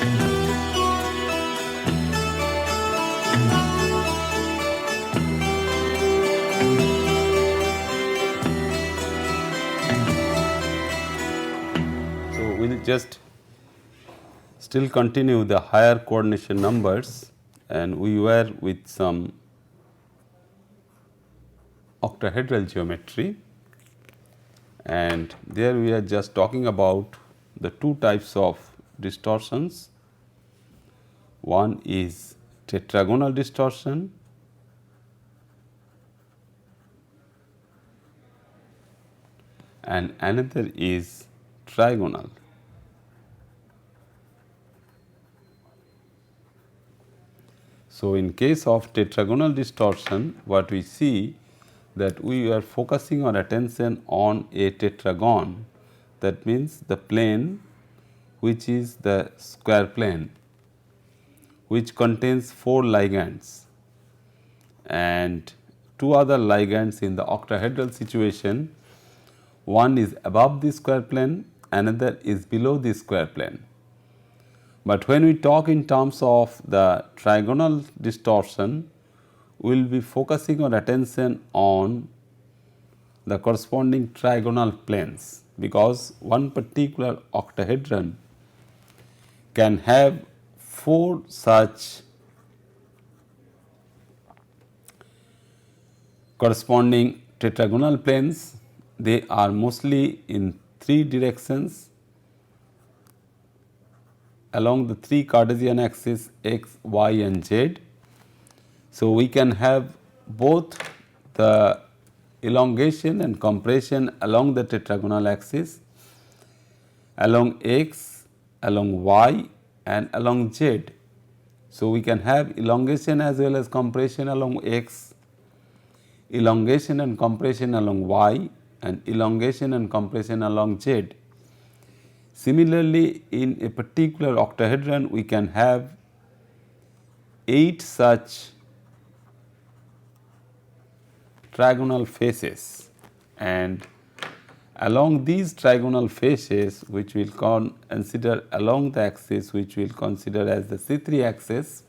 We will just still continue the higher coordination numbers, and we were with some octahedral geometry, and there we are just talking about the two types of distortions. One is tetragonal distortion and another is trigonal. So, in case of tetragonal distortion, what we see that we are focusing our attention on a tetragon, that means the plane which is the square plane, which contains 4 ligands and 2 other ligands in the octahedral situation. One is above the square plane, another is below the square plane. But when we talk in terms of the trigonal distortion, we will be focusing our attention on the corresponding trigonal planes, because one particular octahedron can have 4 such corresponding tetragonal planes. They are mostly in 3 directions along the 3 Cartesian axes x, y and z. So, we can have both the elongation and compression along the tetragonal axis, along x, along y and along z. So, we can have elongation as well as compression along x, elongation and compression along y and elongation and compression along z. Similarly, in a particular octahedron we can have 8 such trigonal faces, and along these trigonal faces, which we will consider along the axis which we will consider as the C3 axis.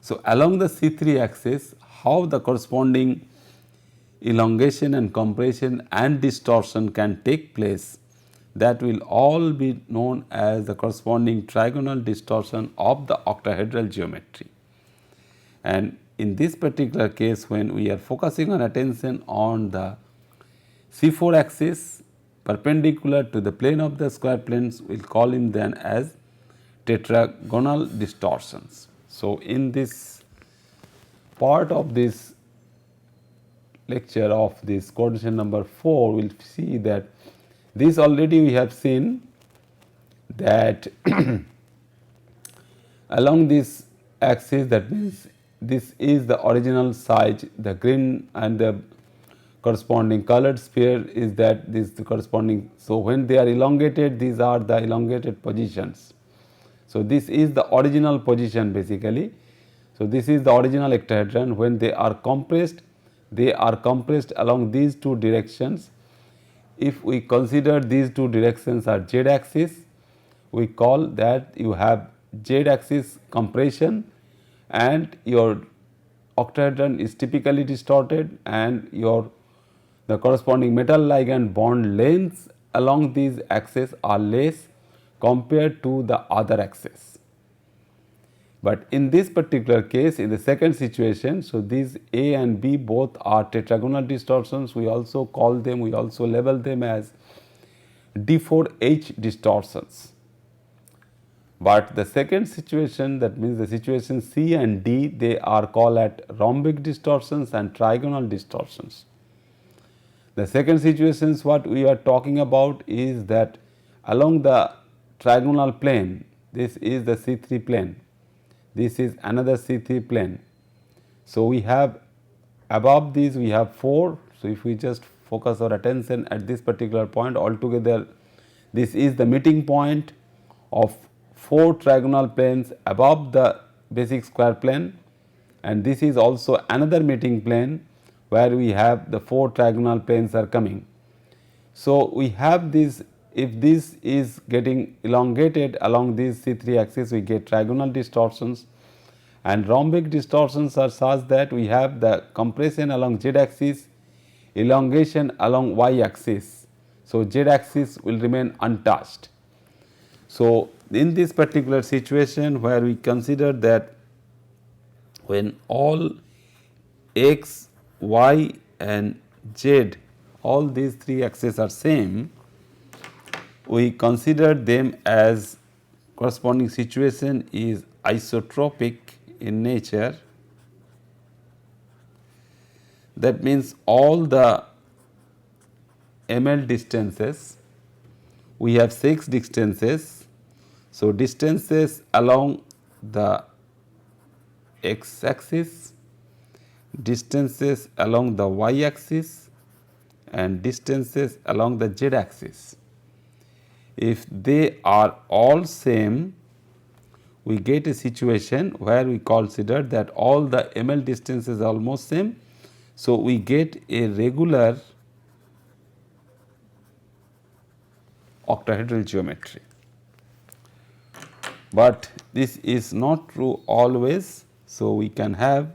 So, along the C3 axis, how the corresponding elongation and compression and distortion can take place, that will all be known as the corresponding trigonal distortion of the octahedral geometry. And in this particular case, when we are focusing our attention on the C4 axis perpendicular to the plane of the square planes, we will call him then as tetragonal distortions. So, in this part of this lecture of this coordination number 4, we will see that this already we have seen that along this axis, that means this is the original size, the green and the corresponding colored sphere is that this is the corresponding. So, when they are elongated, these are the elongated positions. So, this is the original position basically. So, this is the original octahedron. When they are compressed along these 2 directions. If we consider these 2 directions are z axis, we call that you have z axis compression and your octahedron is typically distorted, and the corresponding metal ligand bond lengths along these axes are less compared to the other axis. But in this particular case, in the second situation, so these A and B both are tetragonal distortions. We also call them, we also label them as D4H distortions. But the second situation, that means the situation C and D, they are called at rhombic distortions and trigonal distortions. The second situations what we are talking about is that along the trigonal plane, this is the C3 plane. This is another C3 plane. So, we have above these we have 4. So, if we just focus our attention at this particular point, altogether this is the meeting point of 4 trigonal planes above the basic square plane, and this is also another meeting plane where we have the 4 trigonal planes are coming. So, we have this if this is getting elongated along these C3 axis, we get trigonal distortions, and rhombic distortions are such that we have the compression along z axis, elongation along y axis. So, z axis will remain untouched. So, in this particular situation where we consider that when all x, y and z, all these three axes are same, we consider them as corresponding situation is isotropic in nature. That means all the ml distances, we have 6 distances. So, distances along the x axis, distances along the y axis and distances along the z axis. If they are all same, we get a situation where we consider that all the ml distances are almost same. So, we get a regular octahedral geometry, but this is not true always. So, we can have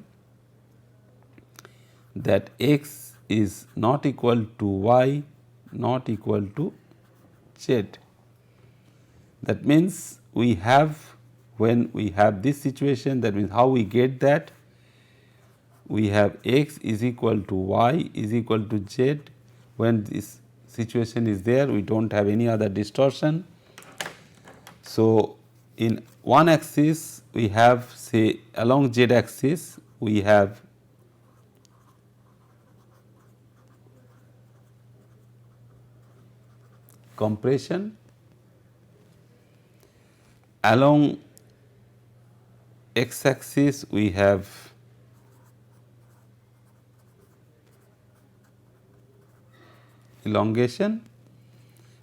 that x is not equal to y, not equal to z. That means, we have, when we have this situation, that means how we get that, we have x is equal to y is equal to z. When this situation is there, we do not have any other distortion. So, in one axis we have, say, along z axis we have compression, along x axis we have elongation,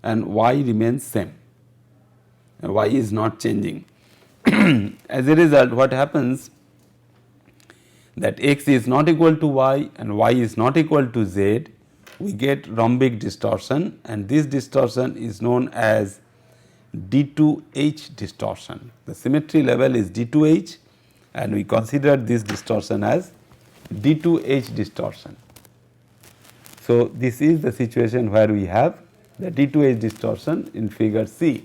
and y remains same, and y is not changing. As a result, what happens that x is not equal to y and y is not equal to z, we get rhombic distortion, and this distortion is known as D2H distortion. The symmetry level is D2H, and we consider this distortion as D2H distortion. So, this is the situation where we have the D2H distortion in figure C.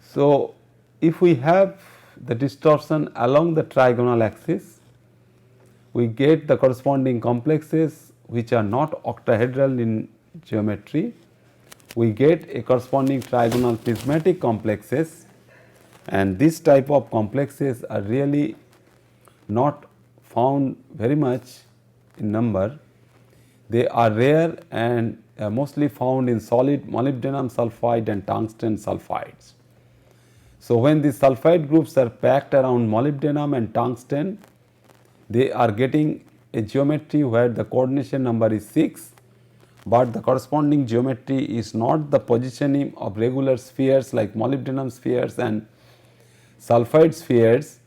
So, if we have the distortion along the trigonal axis, we get the corresponding complexes which are not octahedral in geometry. We get a corresponding trigonal prismatic complexes, and this type of complexes are really not found very much in number. They are rare and mostly found in solid molybdenum sulfide and tungsten sulfides. So, when these sulfide groups are packed around molybdenum and tungsten, they are getting a geometry where the coordination number is 6, but the corresponding geometry is not the positioning of regular spheres like molybdenum spheres and sulfide spheres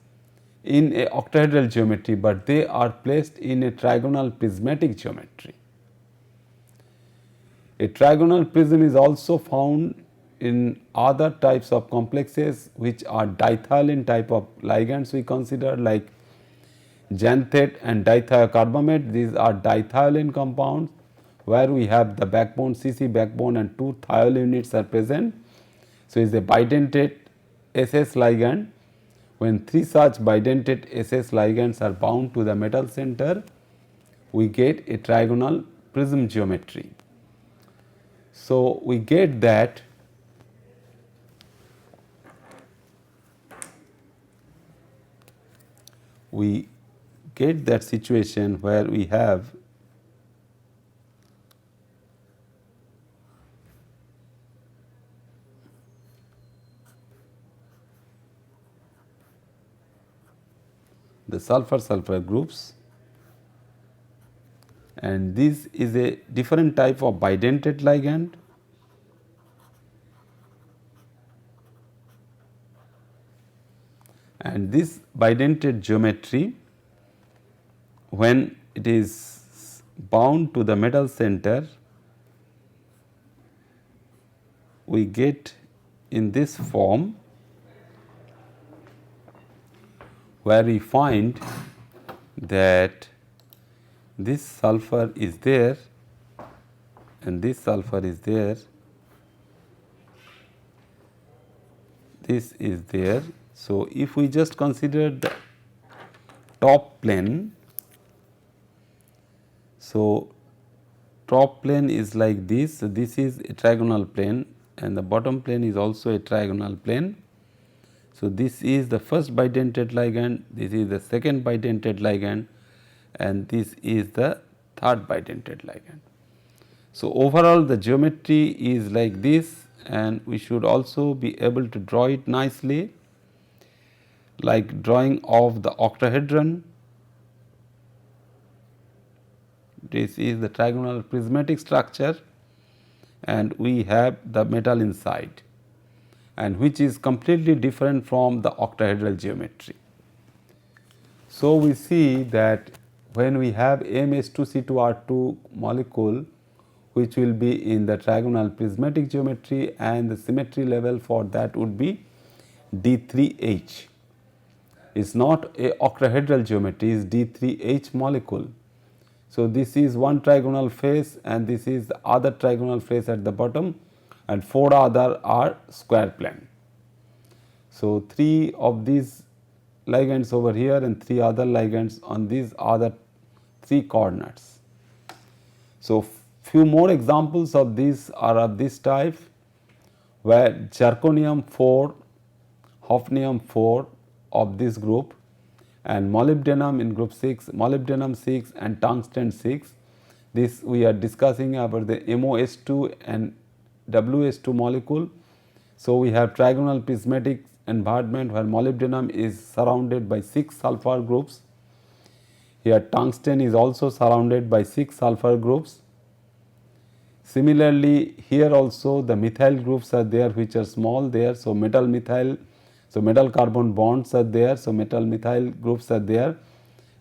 in a octahedral geometry, but they are placed in a trigonal prismatic geometry. A trigonal prism is also found in other types of complexes which are dithiolane type of ligands we consider, like xanthate and dithiocarbamate. These are dithiolane compounds where we have the backbone CC backbone and 2 thiol units are present. So, it is a bidentate SS ligand. When 3 such bidentate SS ligands are bound to the metal center, we get a trigonal prism geometry. So, we get that situation where we have the sulfur groups, and this is a different type of bidentate ligand. And this bidentate geometry, when it is bound to the metal center, we get in this form, where we find that this sulfur is there and this sulfur is there, this is there. So, if we just consider the top plane, so top plane is like this. So, this is a trigonal plane and the bottom plane is also a trigonal plane. So, this is the first bidentate ligand, this is the second bidentate ligand and this is the third bidentate ligand. So, overall the geometry is like this and we should also be able to draw it nicely, like drawing of the octahedron. This is the trigonal prismatic structure and we have the metal inside, and which is completely different from the octahedral geometry. So, we see that when we have MS2C2R2 molecule, which will be in the trigonal prismatic geometry, and the symmetry level for that would be D3H. It is not a octahedral geometry, it is D3H molecule. So, this is one trigonal face and this is the other trigonal face at the bottom, and 4 other are square plane. So, 3 of these ligands over here and 3 other ligands on these other 3 coordinates. So, few more examples of these are of this type, where zirconium 4, hafnium 4 of this group and molybdenum in group 6, molybdenum 6 and tungsten 6. This we are discussing about the MOS2 and WS2 molecule. So, we have trigonal prismatic environment where molybdenum is surrounded by 6 sulfur groups. Here tungsten is also surrounded by 6 sulfur groups. Similarly, here also the methyl groups are there which are small there. So, metal methyl, so metal carbon bonds are there. So, metal methyl groups are there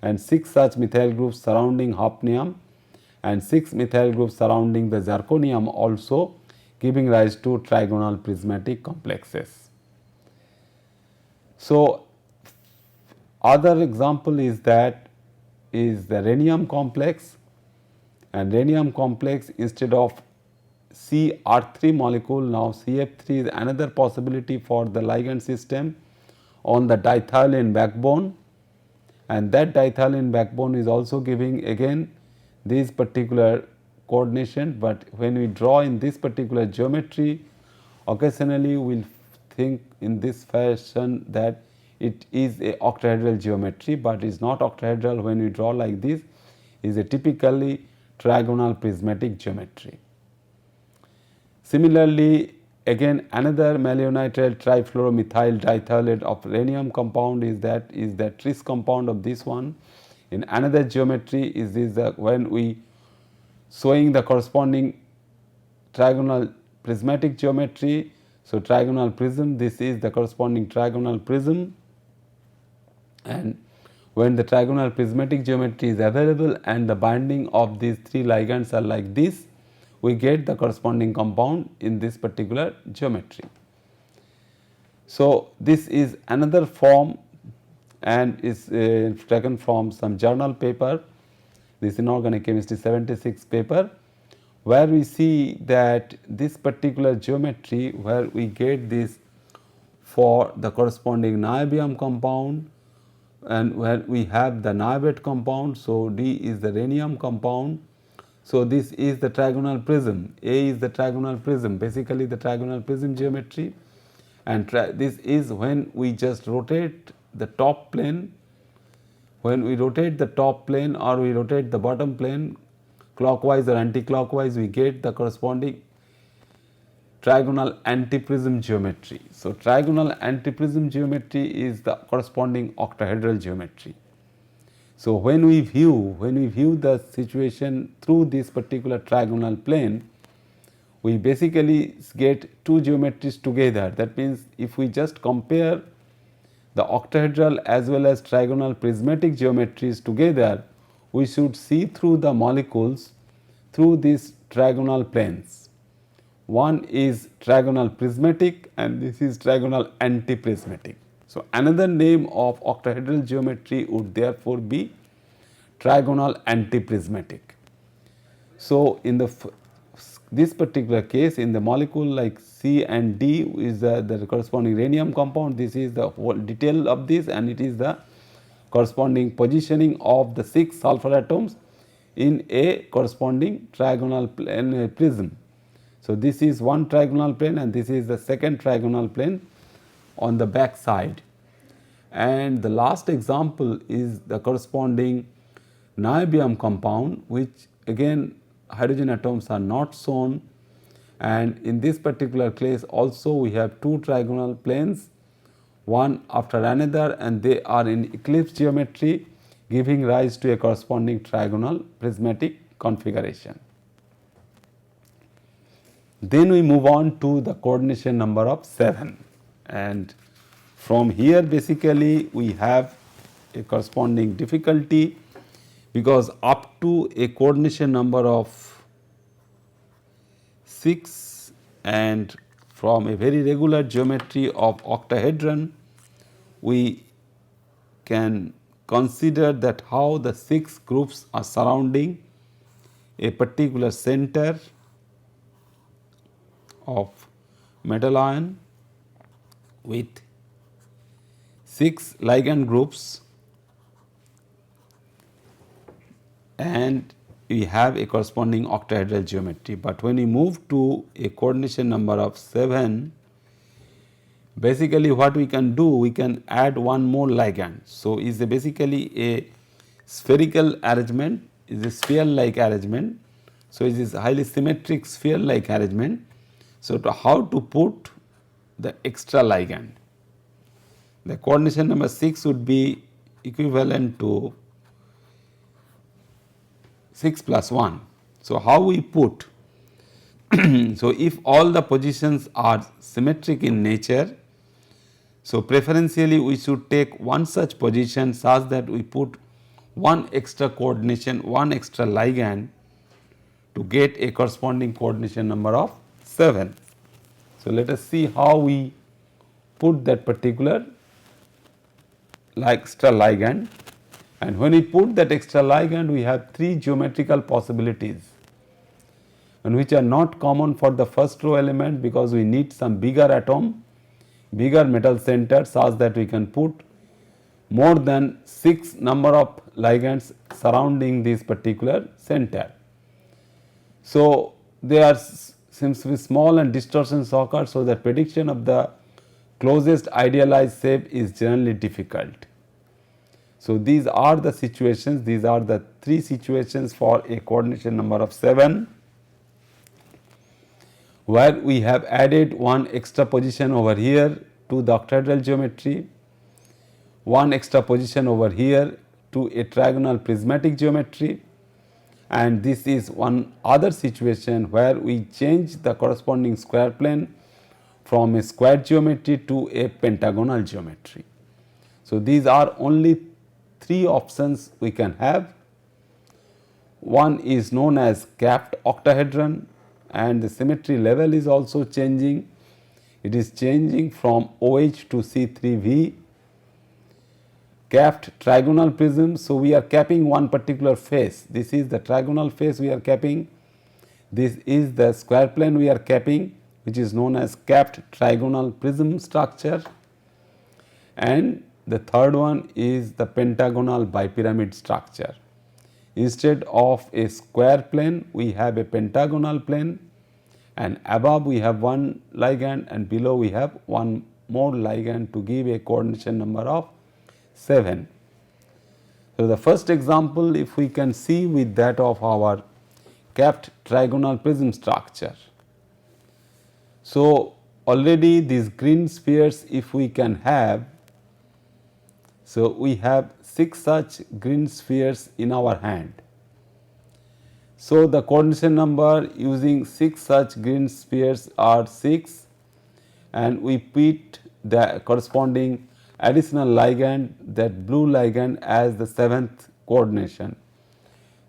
and 6 such methyl groups surrounding hafnium and 6 methyl groups surrounding the zirconium, also giving rise to trigonal prismatic complexes. So, other example is that is the rhenium complex, and rhenium complex instead of CR3 molecule, now CF3 is another possibility for the ligand system on the diethylene backbone, and that diethylene backbone is also giving again this particular coordination, but when we draw in this particular geometry, occasionally we will think in this fashion that it is a octahedral geometry, but it is not octahedral. When we draw like this, is a typically trigonal prismatic geometry. Similarly, again another malonitrile trifluoromethyl diethylate of rhenium compound is the tris compound of this one. In another geometry is this when we showing the corresponding trigonal prismatic geometry. So, trigonal prism, this is the corresponding trigonal prism, and when the trigonal prismatic geometry is available and the binding of these 3 ligands are like this, we get the corresponding compound in this particular geometry. So, this is another form and is taken from some journal paper. This is Inorganic Chemistry 76 paper, where we see that this particular geometry where we get this for the corresponding niobium compound, and where we have the niobate compound. So, D is the rhenium compound. So, this is the trigonal prism, A is the trigonal prism, basically the trigonal prism geometry, and this is when we just rotate the top plane. When we rotate the top plane or we rotate the bottom plane clockwise or anti-clockwise, we get the corresponding trigonal antiprism geometry. So, trigonal antiprism geometry is the corresponding octahedral geometry. So, when we view the situation through this particular trigonal plane, we basically get 2 geometries together. That means, if we just compare the octahedral as well as trigonal prismatic geometries together, we should see through the molecules through these trigonal planes. one is trigonal prismatic and this is trigonal antiprismatic. So, another name of octahedral geometry would therefore be trigonal antiprismatic. So, in this particular case, in the molecule like C and D is the corresponding rhenium compound, this is the whole detail of this and it is the corresponding positioning of the 6 sulfur atoms in a corresponding trigonal plane prism. So, this is one trigonal plane and this is the second trigonal plane on the back side. And the last example is the corresponding niobium compound, which again hydrogen atoms are not shown, and in this particular case also we have two trigonal planes one after another and they are in eclipse geometry, giving rise to a corresponding trigonal prismatic configuration. Then we move on to the coordination number of 7, and from here basically we have a corresponding difficulty, because up to a coordination number of 6 and from a very regular geometry of octahedron, we can consider that how the 6 groups are surrounding a particular center of metal ion with 6 ligand groups, and we have a corresponding octahedral geometry. But when we move to a coordination number of 7, basically what we can do, we can add one more ligand. So, is basically a spherical arrangement, is a sphere like arrangement. So, it is highly symmetric sphere like arrangement. So, how to put the extra ligand? The coordination number 6 would be equivalent to 6 plus 1. So, how we put? So, if all the positions are symmetric in nature, so preferentially we should take one such position such that we put one extra coordination, one extra ligand to get a corresponding coordination number of 7. So, let us see how we put that particular extra ligand, and when we put that extra ligand we have 3 geometrical possibilities, and which are not common for the first row element, because we need some bigger atom, bigger metal center such that we can put more than 6 number of ligands surrounding this particular center. So, they are seems to be small and distortions occur, so the prediction of the closest idealized shape is generally difficult. So, these are the situations, these are the 3 situations for a coordination number of 7, where we have added one extra position over here to the octahedral geometry, one extra position over here to a trigonal prismatic geometry, and this is one other situation where we change the corresponding square plane from a square geometry to a pentagonal geometry. So, these are only 3 options we can have. One is known as capped octahedron, and the symmetry level is also changing. It is changing from OH to C3V. Capped trigonal prism. So, we are capping one particular face. This is the trigonal face we are capping. This is the square plane we are capping, which is known as capped trigonal prism structure. And the third one is the pentagonal bipyramid structure. Instead of a square plane, we have a pentagonal plane, and above we have one ligand and below we have one more ligand to give a coordination number of 7. So, the first example, if we can see with that of our capped trigonal prism structure. So, already these green spheres if we can have, so we have 6 such green spheres in our hand. So, the coordination number using 6 such green spheres are 6, and we put the corresponding additional ligand, that blue ligand, as the 7th coordination.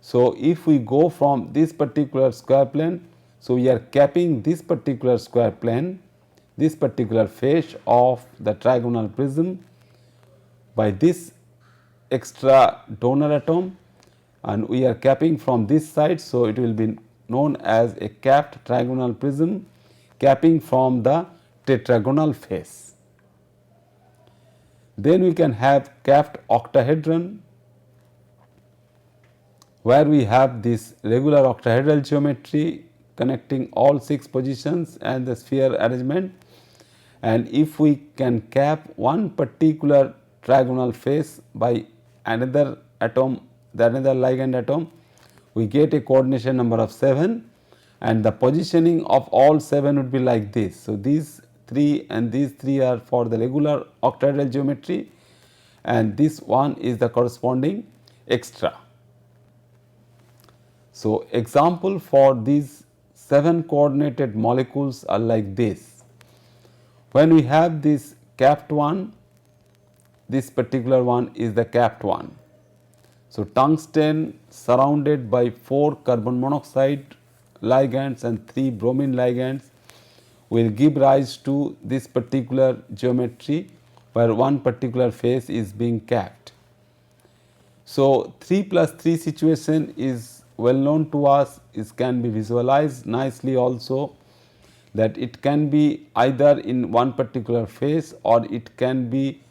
So, if we go from this particular square plane, So, we are capping this particular square plane, this particular face of the trigonal prism by this extra donor atom, and we are capping from this side. So, it will be known as a capped trigonal prism capping from the tetragonal face. Then we can have capped octahedron, where we have this regular octahedral geometry connecting all 6 positions and the sphere arrangement. And if we can cap one particular trigonal face by another atom, the another ligand atom, we get a coordination number of 7, and the positioning of all 7 would be like this. So, these 3 and these 3 are for the regular octahedral geometry, and this one is the corresponding extra. So, example for these 7 coordinated molecules are like this. When we have this capped one, this particular one is the capped one. So, tungsten surrounded by 4 carbon monoxide ligands and 3 bromine ligands will give rise to this particular geometry where one particular face is being capped. So, 3 plus 3 situation is well known to us. It can be visualized nicely also, that it can be either in one particular face or it can be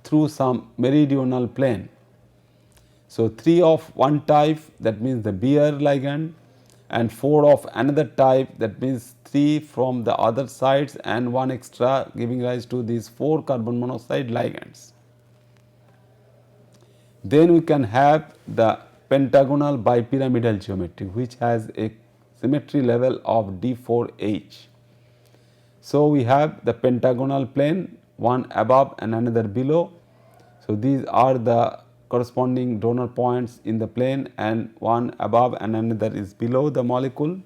through some meridional plane. So, 3 of one type, that means the Beer ligand, and 4 of another type, that means 3 from the other sides and 1 extra, giving rise to these 4 carbon monoxide ligands. Then we can have the pentagonal bipyramidal geometry, which has a symmetry level of D4H. So, we have the pentagonal plane, one above and another below. So, these are the corresponding donor points in the plane, and one above and another is below the molecule.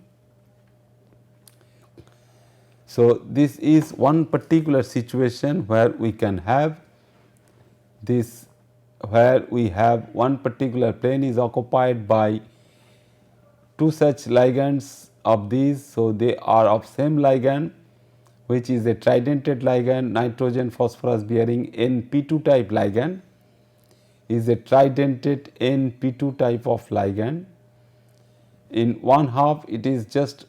So, this is one particular situation where we can have this, where we have one particular plane is occupied by 2 such ligands of these. So, they are of same ligand, which is a tridentate ligand, nitrogen phosphorus bearing Np2 type ligand, is a tridentate Np2 type of ligand. In one half it is just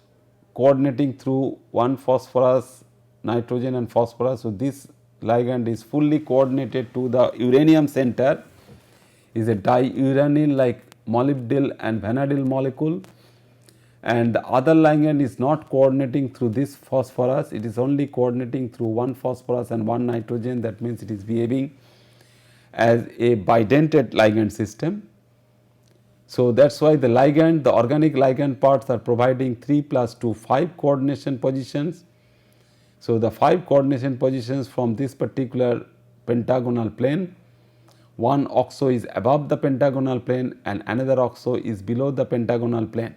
coordinating through one phosphorus, nitrogen and phosphorus. So, this ligand is fully coordinated to the uranium center, is a diuranyl like molybdenal and vanadium molecule, and the other ligand is not coordinating through this phosphorus, it is only coordinating through one phosphorus and one nitrogen. That means, it is behaving as a bidentate ligand system. So, that is why the ligand, the organic ligand parts are providing 3 plus 2 5 coordination positions. So, the 5 coordination positions from this particular pentagonal plane, one oxo is above the pentagonal plane and another oxo is below the pentagonal plane.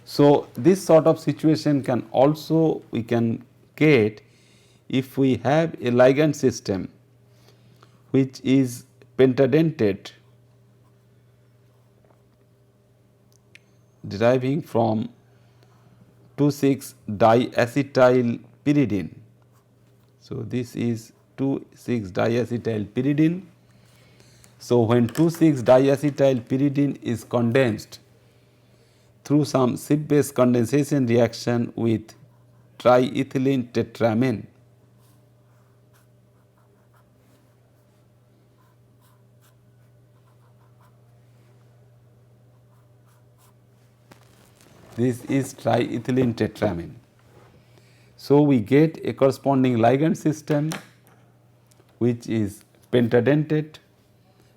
So, this sort of situation can also we can get if we have a ligand system which is pentadentate, deriving from 2,6-diacetyl pyridine. So, this is 2,6-diacetyl pyridine. So, when 2,6-diacetyl pyridine is condensed through some ship base condensation reaction with triethylene tetramine, this is triethylene tetramine. So, we get a corresponding ligand system which is pentadentate,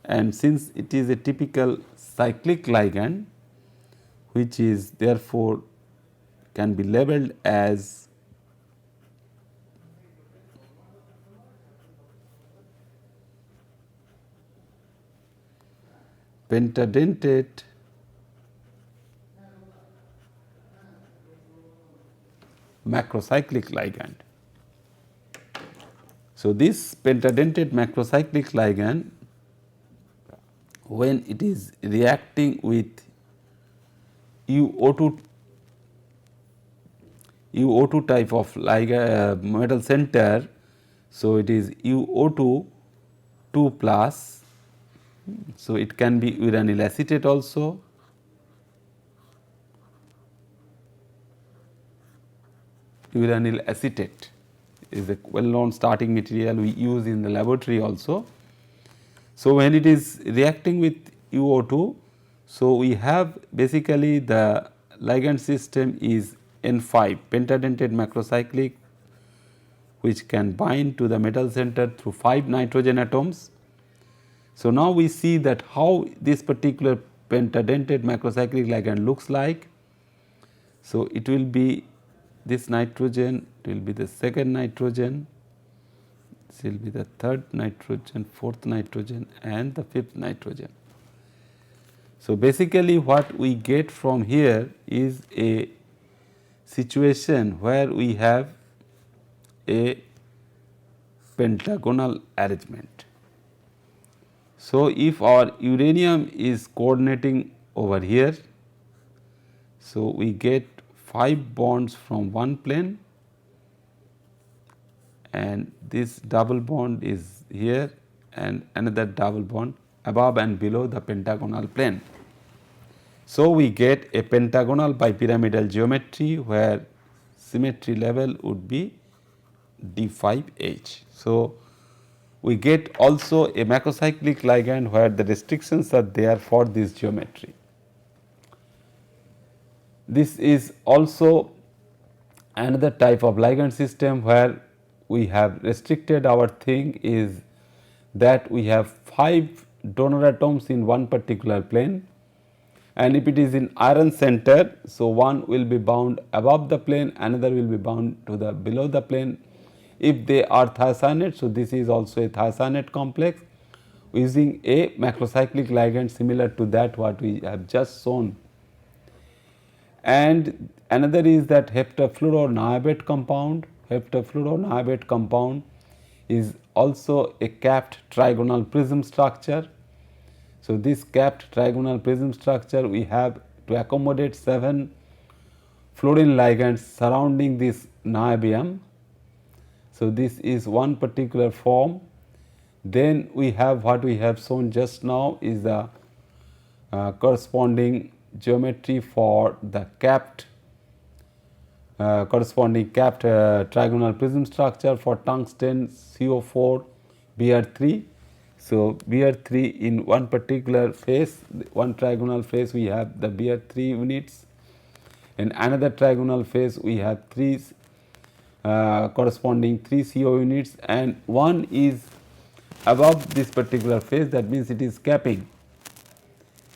and since it is a typical cyclic ligand, which is therefore can be labeled as pentadentate macrocyclic ligand. So, this pentadentate macrocyclic ligand, when it is reacting with UO2 UO2 type of metal center. So, it is UO2 2 plus. So, it can be uranyl acetate also. Uranyl acetate is a well known starting material we use in the laboratory also. So, when it is reacting with UO2, so we have basically the ligand system is N5 pentadentate macrocyclic, which can bind to the metal center through 5 nitrogen atoms. So, now we see that how this particular pentadentate macrocyclic ligand looks like. So, it will be this nitrogen, it will be the second nitrogen, this will be the third nitrogen, fourth nitrogen and the fifth nitrogen. So, basically what we get from here is a situation where we have a pentagonal arrangement. So, if our uranium is coordinating over here, so we get 5 bonds from one plane and this double bond is here and another double bond above and below the pentagonal plane. So, we get a pentagonal bipyramidal geometry where symmetry level would be D5H. So, we get also a macrocyclic ligand where the restrictions are there for this geometry. This is also another type of ligand system where we have restricted our thing is that we have 5 donor atoms in one particular plane, and if it is in iron center, so one will be bound above the plane, another will be bound to the below the plane. If they are thiocyanate, so this is also a thiocyanate complex using a macrocyclic ligand similar to that what we have just shown. And another is that heptafluoroniobate compound. Heptafluoroniobate compound is also a capped trigonal prism structure. So, this capped trigonal prism structure we have to accommodate 7 fluorine ligands surrounding this niobium. So, this is one particular form. Then we have what we have shown just now is the corresponding geometry for the capped corresponding capped trigonal prism structure for tungsten CO4 Br3. So, Br3 in one particular phase, one trigonal phase we have the Br3 units, in another trigonal phase we have 3 corresponding 3 CO units, and one is above this particular phase, that means it is capping.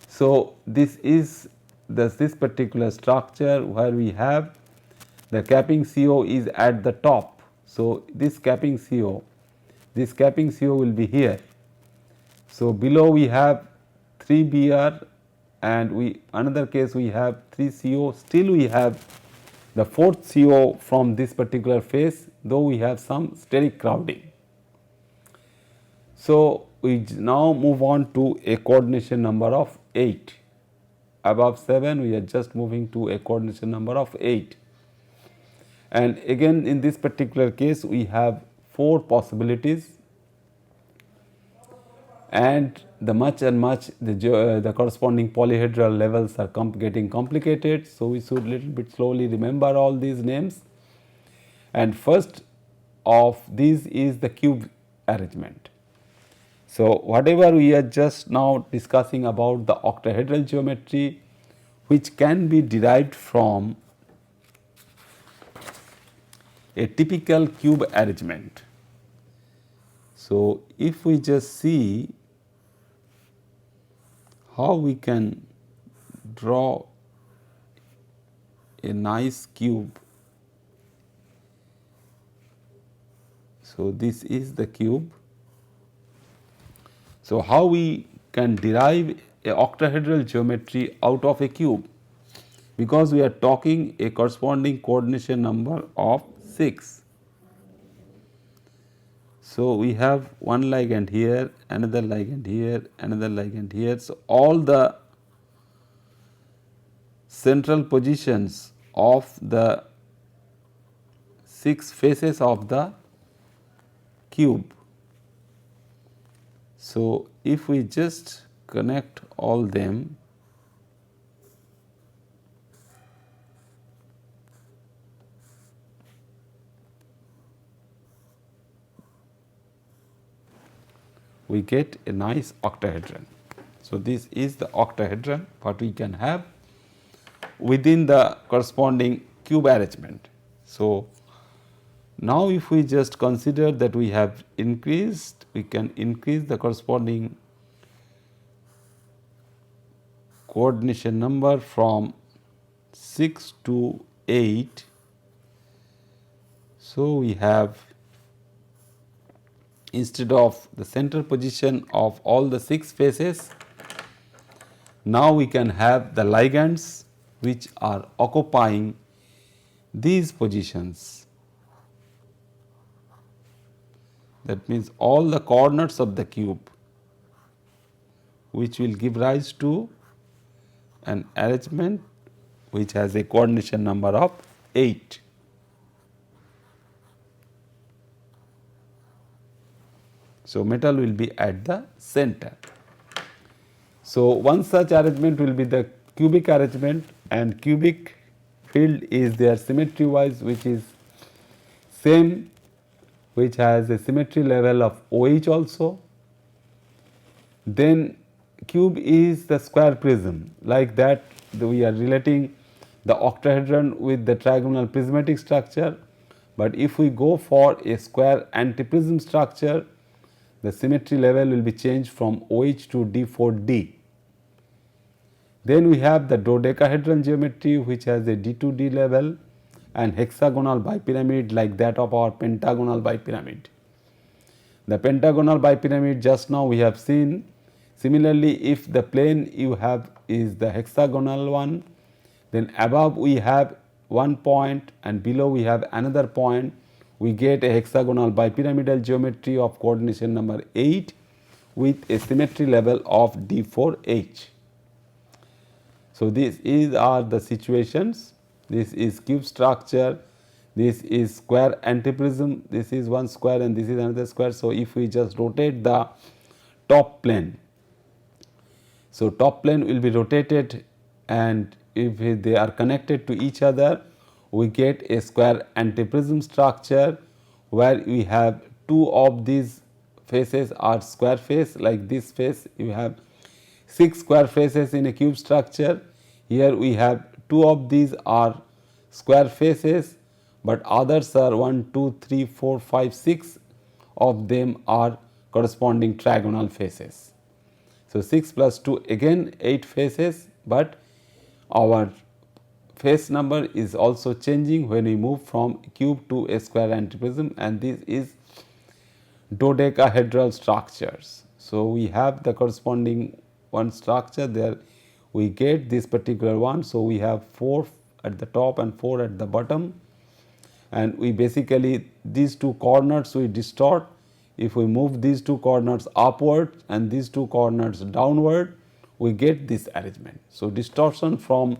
So, this is this particular structure where we have the capping CO is at the top. So, this capping CO will be here. So, below we have 3 Br and another case we have 3 CO, still we have the 4th CO from this particular phase, though we have some steric crowding. So, we now move on to a coordination number of 8. Above 7 we are just moving to a coordination number of 8. And again in this particular case we have 4 possibilities, and the the corresponding polyhedral levels are getting complicated. So, we should little bit slowly remember all these names, and first of these is the cube arrangement. So, whatever we are just now discussing about the octahedral geometry, which can be derived from a typical cube arrangement. So, if we just see how we can draw a nice cube. So, this is the cube. So, how we can derive a octahedral geometry out of a cube, because we are talking a corresponding coordination number of 6. So, we have one ligand here, another ligand here, another ligand here. So, all the central positions of the 6 faces of the cube. So, if we just connect all them, we get a nice octahedron. So, this is the octahedron what we can have within the corresponding cube arrangement. So, now if we just consider that we have increased, we can increase the corresponding coordination number from 6 to 8. So, we have, instead of the center position of all the 6 faces, now we can have the ligands which are occupying these positions. That means all the corners of the cube, which will give rise to an arrangement which has a coordination number of 8. So, metal will be at the center. So, one such arrangement will be the cubic arrangement, and cubic field is their symmetry wise, which is same, which has a symmetry level of OH also. Then cube is the square prism, like that we are relating the octahedron with the trigonal prismatic structure, but if we go for a square antiprism structure, the symmetry level will be changed from OH to D4D. Then we have the dodecahedral geometry, which has a D2D level, and hexagonal bipyramid like that of our pentagonal bipyramid. The pentagonal bipyramid just now we have seen. Similarly, if the plane you have is the hexagonal one, then above we have one point and below we have another point, we get a hexagonal bipyramidal geometry of coordination number 8 with a symmetry level of D4H. So, this are the situations. This is cube structure, this is square antiprism, this is one square and this is another square. So, if we just rotate the top plane, so top plane will be rotated, and if they are connected to each other, we get a square antiprism structure where we have 2 of these faces are square face. Like this face, you have 6 square faces in a cube structure. Here we have 2 of these are square faces, but others are 1, 2, 3, 4, 5, 6 of them are corresponding trigonal faces. So, 6 plus 2 again 8 faces, but our face number is also changing when we move from cube to a square antiprism, and this is dodecahedral structures. So, we have the corresponding one structure there, we get this particular one. So, we have 4 at the top and 4 at the bottom, and we basically these 2 corners we distort. If we move these 2 corners upward and these 2 corners downward, we get this arrangement. So, distortion from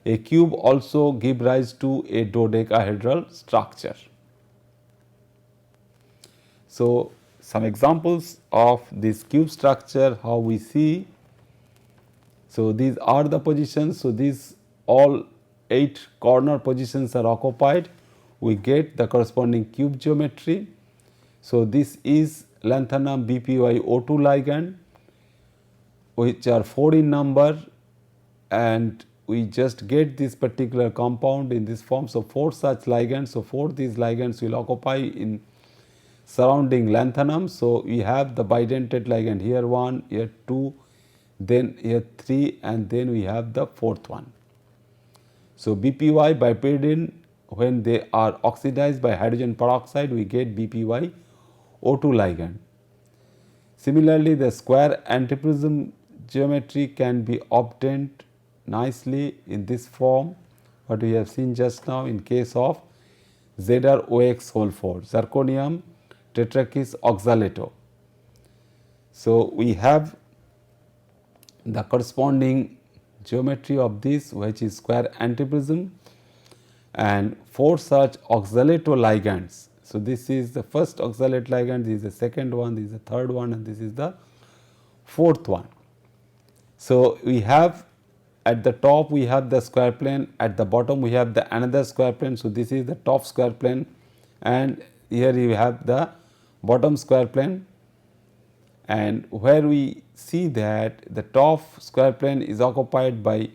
a cube also give rise to a dodecahedral structure. So, some examples of this cube structure, how we see. So, these are the positions. So, these all 8 corner positions are occupied, we get the corresponding cube geometry. So, this is lanthanum BPY02 ligand, which are 4 in number, and we just get this particular compound in this form. So, 4 such ligands. So, 4 these ligands will occupy in surrounding lanthanum. So, we have the bidentate ligand here 1, here 2, then here 3, and then we have the 4th one. So, BPY bipyridine, when they are oxidized by hydrogen peroxide, we get BPY O2 ligand. Similarly, the square antiprism geometry can be obtained nicely in this form, what we have seen just now in case of ZrOx whole 4, zirconium tetrakis oxalato. So, we have the corresponding geometry of this, which is square antiprism, and 4 such oxalato ligands. So, this is the first oxalate ligand, this is the second one, this is the third one, and this is the fourth one. So, we have at the top we have the square plane, at the bottom we have the another square plane. So, this is the top square plane, and here you have the bottom square plane, and where we see that the top square plane is occupied by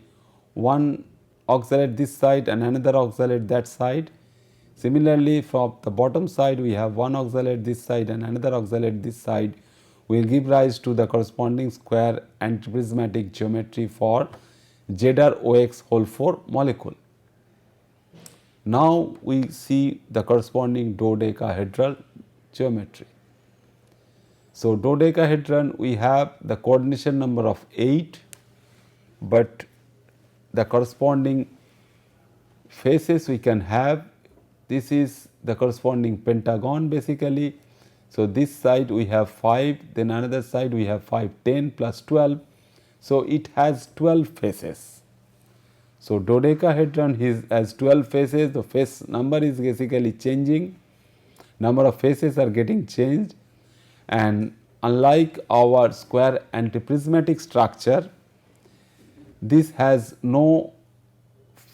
one oxalate this side and another oxalate that side. Similarly, from the bottom side we have one oxalate this side and another oxalate this side, will give rise to the corresponding square antiprismatic geometry for ZrOx whole 4 molecule. Now, we see the corresponding dodecahedral geometry. So, dodecahedron we have the coordination number of 8, but the corresponding faces we can have, this is the corresponding pentagon basically. So, this side we have 5, then another side we have 5, 10 plus 12. So, it has 12 faces. So, dodecahedron has 12 faces, the face number is basically changing, number of faces are getting changed, and unlike our square antiprismatic structure, this has no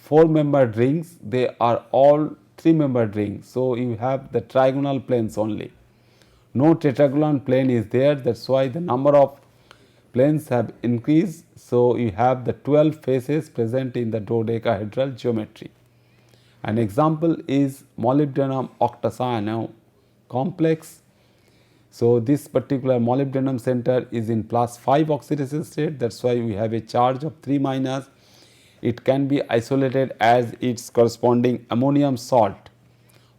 4-membered rings, they are all 3-membered rings. So, you have the trigonal planes only, no tetragonal plane is there, that is why the number of planes have increased. So, you have the 12 faces present in the dodecahedral geometry. An example is molybdenum octacyanide complex. So, this particular molybdenum center is in +5 oxidation state, that is why we have a charge of 3 minus. It can be isolated as its corresponding ammonium salt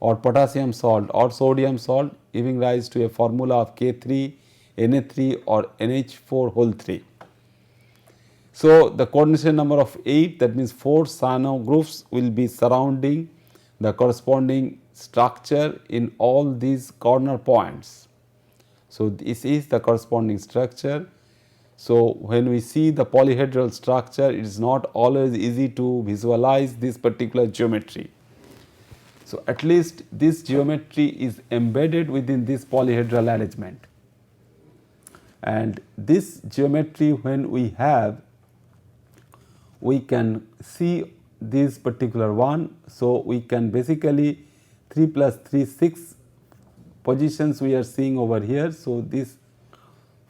or potassium salt or sodium salt, giving rise to a formula of K3 Na3 or NH4 whole 3. So, the coordination number of 8, that means 4 cyano groups will be surrounding the corresponding structure in all these corner points. So, this is the corresponding structure. So, when we see the polyhedral structure, it is not always easy to visualize this particular geometry. So, at least this geometry is embedded within this polyhedral arrangement, and this geometry when we have, we can see this particular one. So, we can basically 3 plus 3 6 positions we are seeing over here. So, this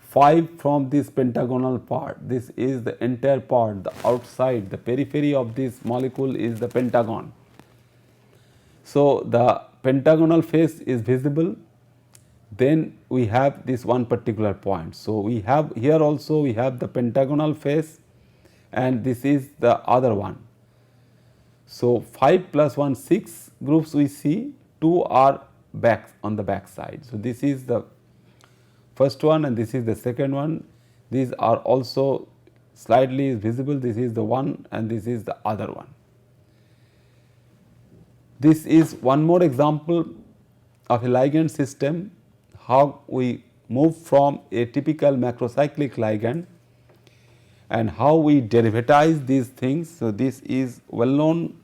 5 from this pentagonal part, this is the entire part, the outside, the periphery of this molecule is the pentagon. So, the pentagonal face is visible, then we have this one particular point. So, we have here also we have the pentagonal face, and this is the other one. So, 5 plus 1 6 groups we see, 2 are back on the back side. So, this is the first one and this is the second one, these are also slightly visible, this is the one and this is the other one. This is one more example of a ligand system, how we move from a typical macrocyclic ligand and how we derivatize these things. So, this is well known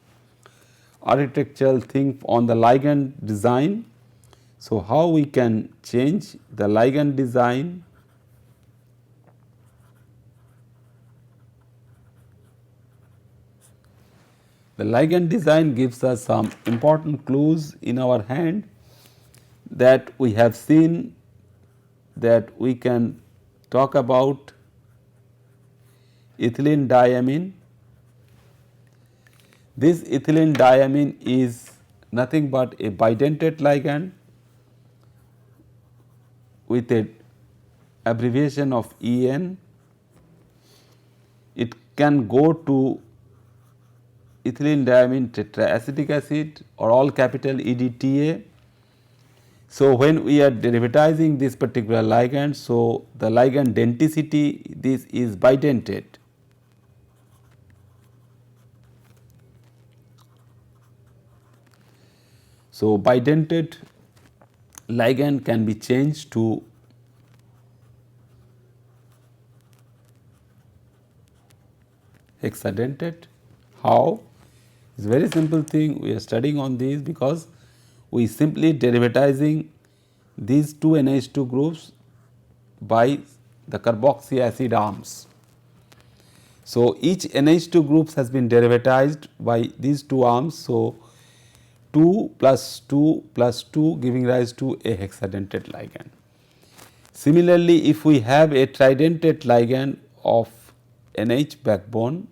architectural thing on the ligand design. So, how we can change the ligand design? The ligand design gives us some important clues in our hand, that we have seen that we can talk about ethylene diamine. This ethylene diamine is nothing but a bidentate ligand with a abbreviation of EN. It can go to ethylene diamine tetraacetic acid or all capital EDTA. So, when we are derivatizing this particular ligand, so the ligand denticity, this is bidentate. So, bidentate ligand can be changed to hexadentate. How? It's a very simple thing. We are studying on this because we simply derivatizing these two NH2 groups by the carboxy acid arms. So, each NH2 groups has been derivatized by these two arms. So, 2 plus 2 plus 2 giving rise to a hexadentate ligand. Similarly, if we have a tridentate ligand of NH backbone,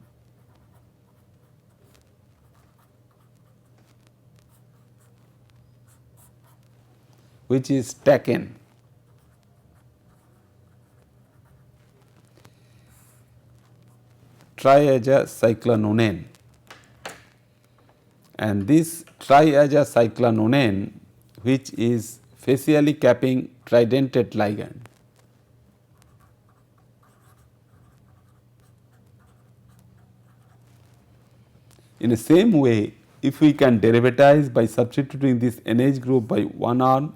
which is taken triazacyclanonane, and this triazacyclanonane, which is facially capping tridentate ligand, in the same way, if we can derivatize by substituting this NH group by one arm,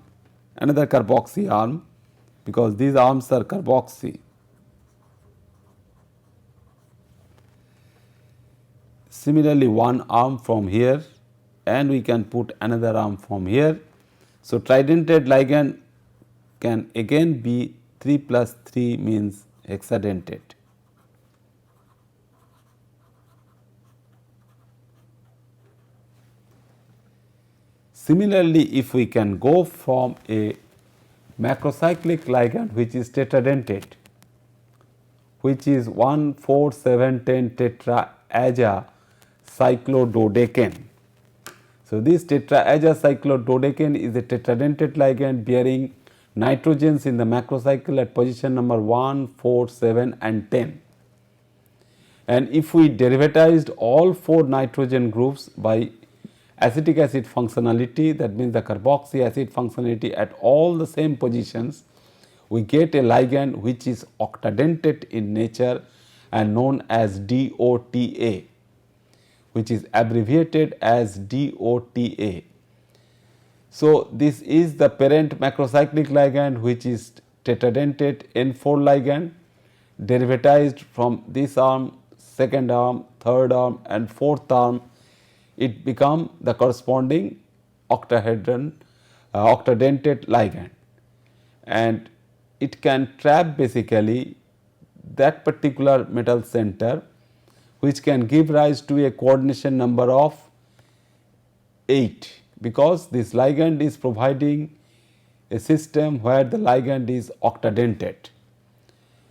another carboxy arm, because these arms are carboxy. Similarly, one arm from here and we can put another arm from here. So, tridentate ligand can again be 3 plus 3 means hexadentate. Similarly, if we can go from a macrocyclic ligand which is tetradentate, which is 1, 4, 7, 10 tetraazacyclododecane. So, this tetraazacyclododecane is a tetradentate ligand bearing nitrogens in the macrocycle at position number 1, 4, 7 and 10. And if we derivatized all 4 nitrogen groups by acetic acid functionality, that means the carboxy acid functionality at all the same positions, we get a ligand which is octadentate in nature and known as DOTA, which is abbreviated as DOTA. So, this is the parent macrocyclic ligand which is tetradentate N4 ligand derivatized from this arm, second arm, third arm and fourth arm. It become the corresponding octadentate ligand, and it can trap basically that particular metal center, which can give rise to a coordination number of 8, because this ligand is providing a system where the ligand is octadentate.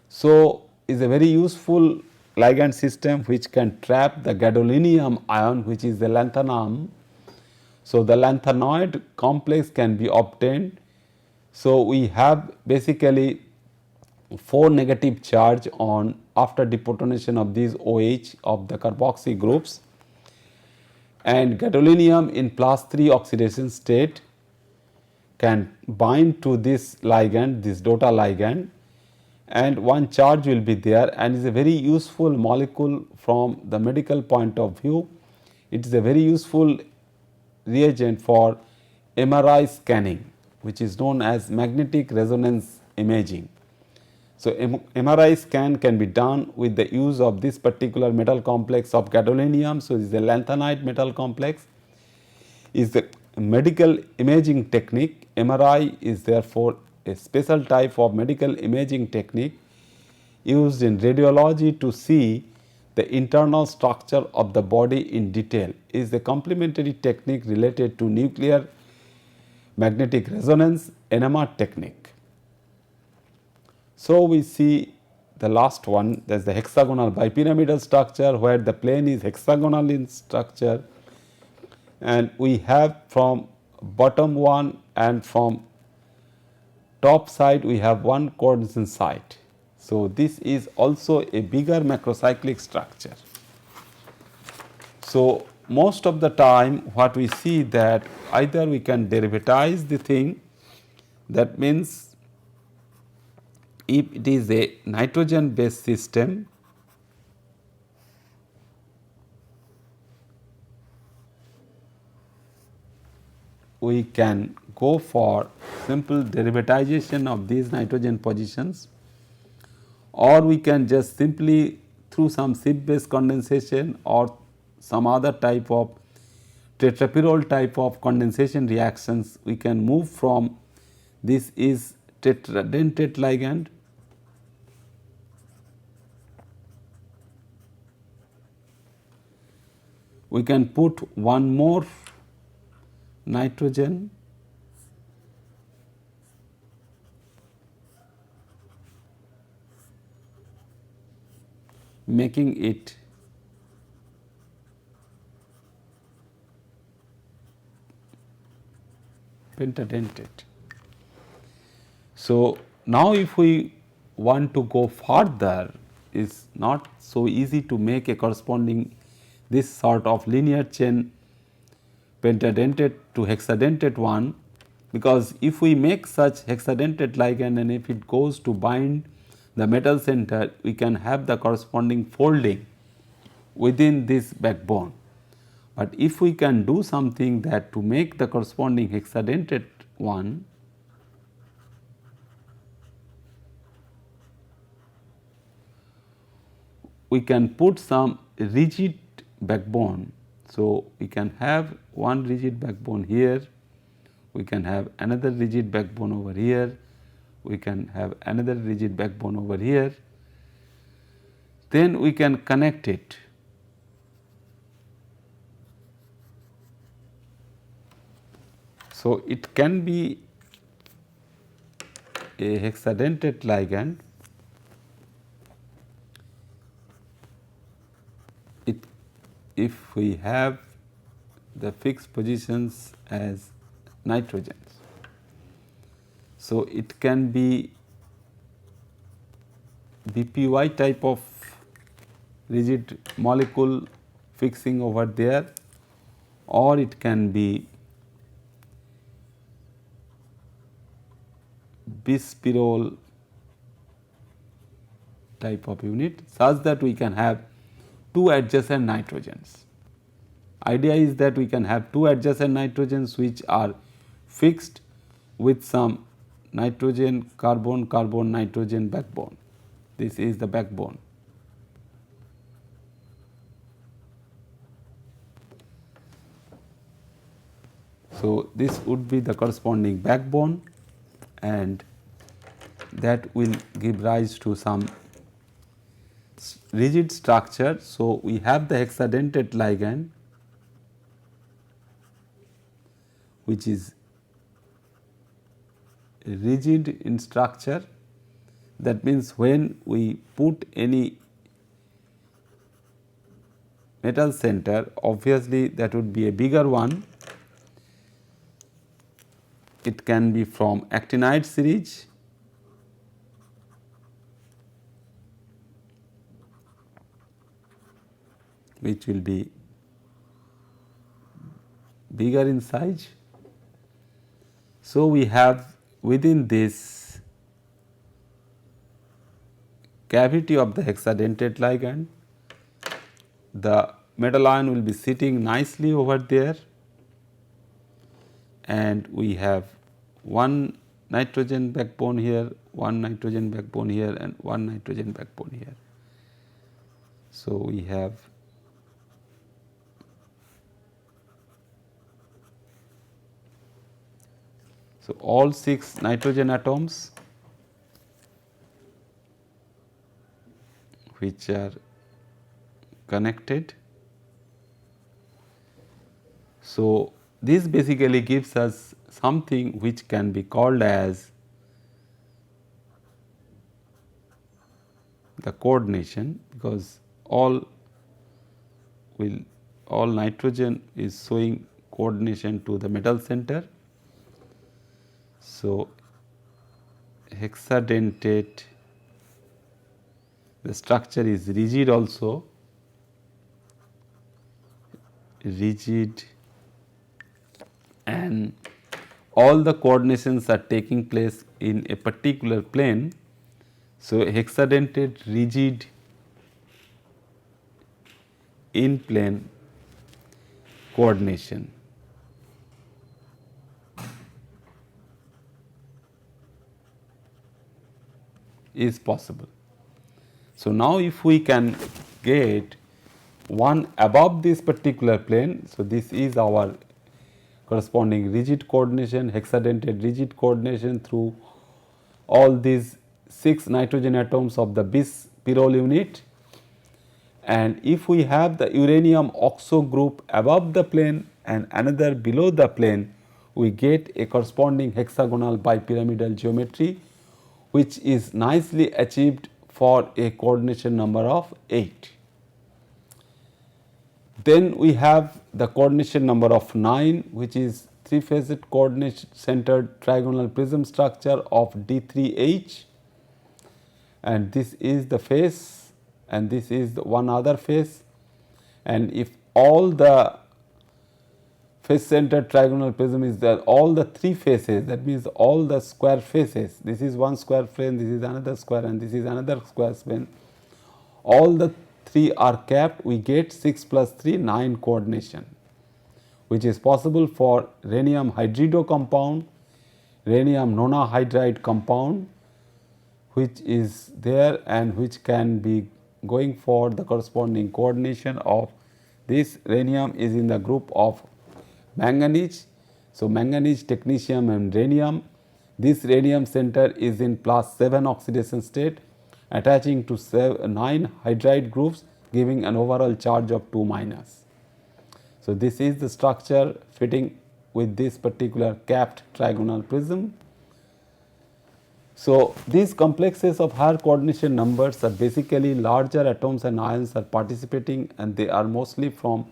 So, is a very useful ligand system which can trap the gadolinium ion, which is the lanthanum. So, the lanthanoid complex can be obtained. So, we have basically 4 negative charge on after deprotonation of these OH of the carboxy groups, and gadolinium in +3 oxidation state can bind to this ligand, this DOTA ligand, and one charge will be there, and is a very useful molecule from the medical point of view. It is a very useful reagent for MRI scanning, which is known as magnetic resonance imaging. So, MRI scan can be done with the use of this particular metal complex of gadolinium. So, this is a lanthanide metal complex, is the medical imaging technique. MRI is therefore a special type of medical imaging technique used in radiology to see the internal structure of the body in detail. It is a complementary technique related to nuclear magnetic resonance NMR technique. So, we see the last one, that is the hexagonal bipyramidal structure, where the plane is hexagonal in structure, and we have from bottom one and from top side we have one coordination site. So, this is also a bigger macrocyclic structure. So, most of the time what we see that either we can derivatize the thing, that means if it is a nitrogen based system, we can go for simple derivatization of these nitrogen positions, or we can just simply through some ship based condensation or some other type of tetrapyrrole type of condensation reactions, we can move from this is tetradentate ligand we can put one more nitrogen making it pentadentate. So, now if we want to go further, is not so easy to make a corresponding this sort of linear chain pentadentate to hexadentate one, because if we make such hexadentate ligand and if it goes to bind the metal center, we can have the corresponding folding within this backbone. But if we can do something that to make the corresponding hexadentate one, we can put some rigid backbone. So, we can have one rigid backbone here, we can have another rigid backbone over here, we can have another rigid backbone over here, then we can connect it. So, it can be a hexadentate ligand. If we have the fixed positions as nitrogens. So, it can be BPY type of rigid molecule fixing over there, or it can be bispirole type of unit, such that we can have two adjacent nitrogens. Idea is that we can have two adjacent nitrogens which are fixed with some nitrogen carbon carbon nitrogen backbone. This is the backbone. So, this would be the corresponding backbone, and that will give rise to some rigid structure. So, we have the hexadentate ligand which is rigid in structure. That means, when we put any metal center, obviously that would be a bigger one. It can be from actinide series, which will be bigger in size. So, we have within this cavity of the hexadentate ligand, the metal ion will be sitting nicely over there, and we have one nitrogen backbone here, one nitrogen backbone here, and one nitrogen backbone here. So, we have all 6 nitrogen atoms which are connected. So, this basically gives us something which can be called as the coordination, because all nitrogen is showing coordination to the metal center. So, hexadentate, the structure is rigid also, rigid, and all the coordinations are taking place in a particular plane. So, hexadentate rigid in plane coordination. Is possible. So, now if we can get one above this particular plane. So, this is our corresponding rigid coordination, hexadentate rigid coordination through all these 6 nitrogen atoms of the bis pyrrole unit. And if we have the uranium oxo group above the plane and another below the plane, we get a corresponding hexagonal bipyramidal geometry, which is nicely achieved for a coordination number of 8. Then we have the coordination number of 9, which is 3-facet coordinate centered trigonal prism structure of D3H, and this is the face and this is the one other face. And if all the face centered trigonal prism is there, all the 3 faces, that means all the square faces, this is one square plane, this is another square and this is another square plane, all the 3 are capped, we get 6 plus 3 9 coordination, which is possible for rhenium hydrido compound, rhenium nonahydride compound, which is there and which can be going for the corresponding coordination of this. Rhenium is in the group of manganese. So, manganese, technetium and rhenium. This rhenium center is in +7 oxidation state, attaching to 9 hydride groups, giving an overall charge of 2 minus. So, this is the structure fitting with this particular capped trigonal prism. So, these complexes of higher coordination numbers are basically larger atoms and ions are participating, and they are mostly from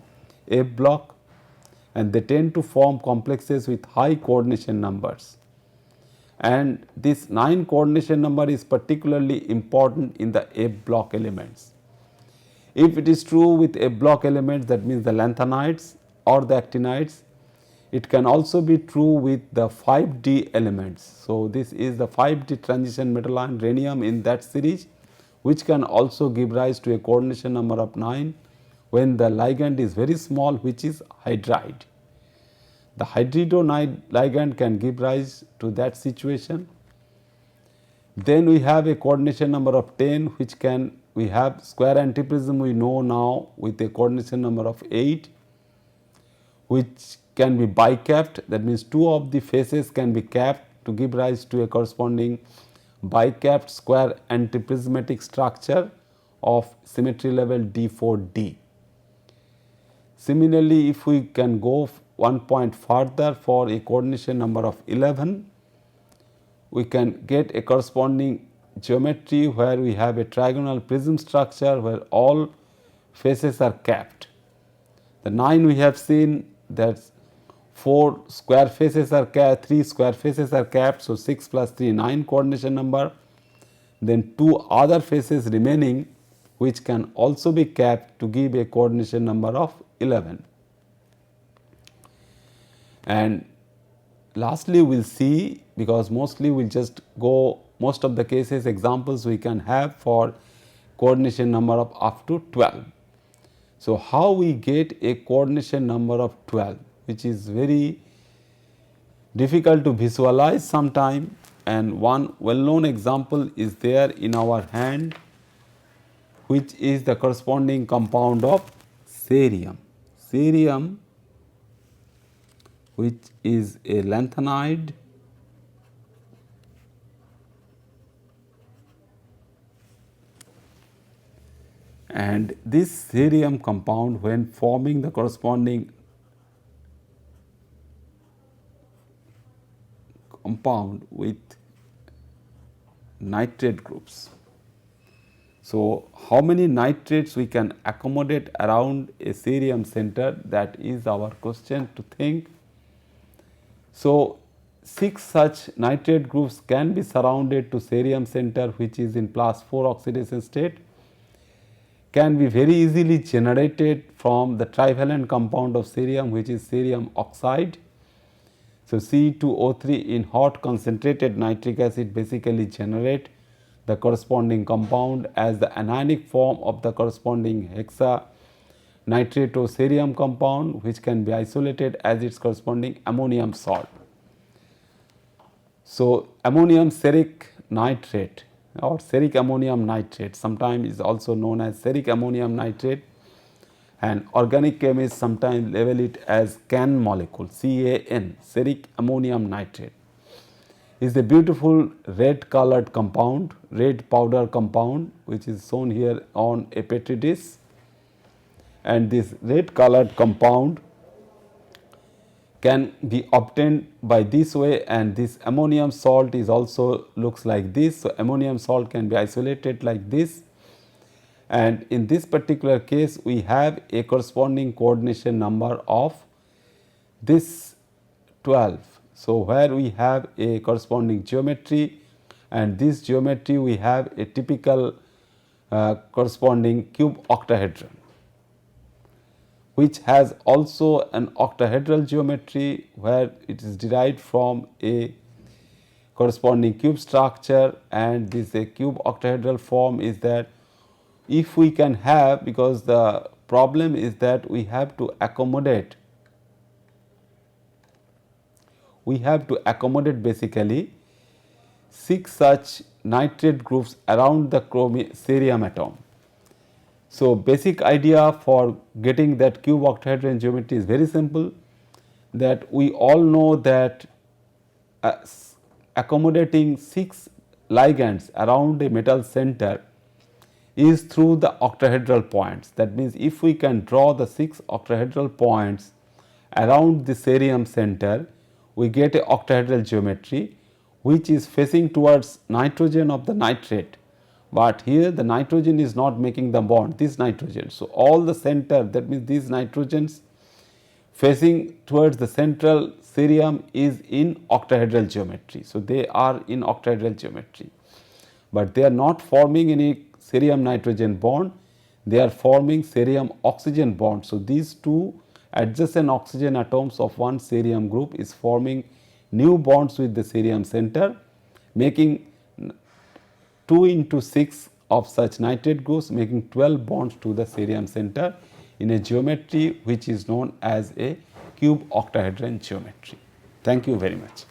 F block, and they tend to form complexes with high coordination numbers. And this 9 coordination number is particularly important in the F block elements. If it is true with F block elements, that means the lanthanides or the actinides, it can also be true with the 5D elements. So, this is the 5D transition metal ion rhenium in that series, which can also give rise to a coordination number of 9 when the ligand is very small, which is hydride. The hydrido ligand can give rise to that situation. Then we have a coordination number of 10, which can, we have square antiprism we know now with a coordination number of 8, which can be bicapped, that means 2 of the faces can be capped to give rise to a corresponding bicapped square antiprismatic structure of symmetry level D4D. Similarly, if we can go 1 point further for a coordination number of 11, we can get a corresponding geometry where we have a trigonal prism structure where all faces are capped. The 9 we have seen that 4 square faces are capped, 3 square faces are capped. So, 6 plus 3 9 coordination number, then 2 other faces remaining which can also be capped to give a coordination number of 11. And lastly, we will see, because mostly we will just go most of the cases examples we can have for coordination number of up to 12. So, how we get a coordination number of 12, which is very difficult to visualize sometime, and one well known example is there in our hand, which is the corresponding compound of cerium. Cerium, which is a lanthanide, and this cerium compound, when forming the corresponding compound with nitrate groups. So, how many nitrates we can accommodate around a cerium center, that is our question to think. So, 6 such nitrate groups can be surrounded to cerium center, which is in +4 oxidation state, can be very easily generated from the trivalent compound of cerium, which is cerium oxide. So, C2O3 in hot concentrated nitric acid basically generate the corresponding compound as the anionic form of the corresponding hexanitrato-cerium compound, which can be isolated as its corresponding ammonium salt. So, ammonium ceric nitrate or ceric ammonium nitrate sometimes is also known as ceric ammonium nitrate, and organic chemists sometimes label it as CAN molecule, CAN, ferric ammonium nitrate. Is a beautiful red colored compound, red powder compound, which is shown here on a petri dish, and this red colored compound can be obtained by this way, and this ammonium salt is also looks like this. So, ammonium salt can be isolated like this, and in this particular case we have a corresponding coordination number of this 12. So, where we have a corresponding geometry, and this geometry we have a typical corresponding cube octahedron, which has also an octahedral geometry where it is derived from a corresponding cube structure, and this a cube octahedral form is that if we can have, because the problem is that we have to accommodate basically 6 such nitrate groups around the cerium atom. So, basic idea for getting that cube octahedron geometry is very simple, that we all know that accommodating 6 ligands around a metal center is through the octahedral points. That means, if we can draw the 6 octahedral points around the cerium center, we get a octahedral geometry which is facing towards nitrogen of the nitrate, but here the nitrogen is not making the bond, this nitrogen. So, all the center, that means these nitrogens facing towards the central cerium is in octahedral geometry. So, they are in octahedral geometry, but they are not forming any cerium nitrogen bond, they are forming cerium oxygen bond. So, these two adjacent oxygen atoms of one cerium group is forming new bonds with the cerium center, making 2 into 6 of such nitrate groups, making 12 bonds to the cerium center in a geometry which is known as a cube octahedron geometry. Thank you very much.